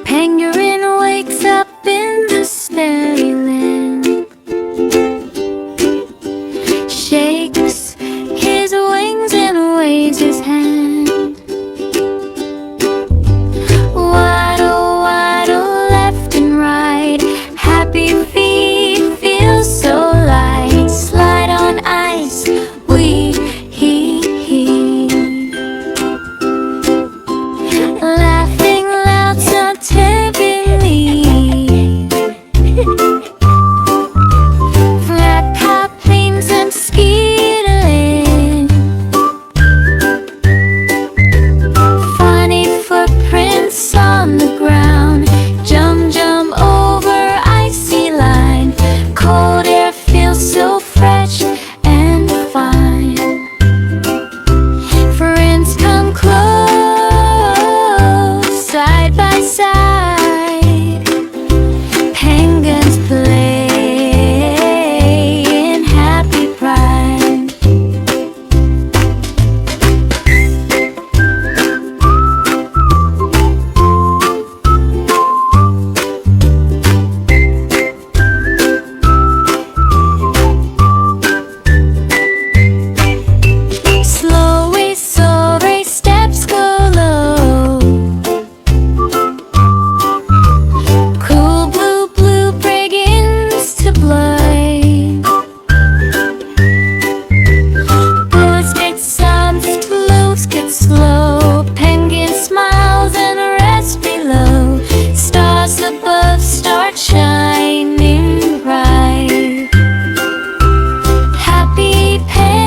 Penguin wakes up in the fairyland, shakes his wings and waves his hand. Waddle, waddle, left and right, happy feet feel so light. Slide on ice, WEE-HEE-HEE. Laughing loud so terribly, flat top planes and skittling. Funny footprints on the ground, jump, jump over icy line. Cold air feels so fresh and fine. Friends come close, side by side. Penguins play in happy pride. Slowly, slowly, steps go low. Cool blue, blue begins to blow. Birds get soft, floats get slow. Penguin smiles and rests below. Stars above start shining bright. Happy penguin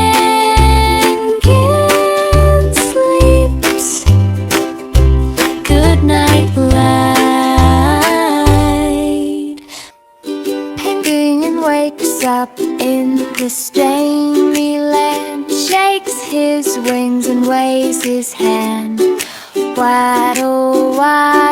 sleeps. Good night, light. Penguin wakes up in the starry land, shakes his wings and waves his hand. Waddle, waddle.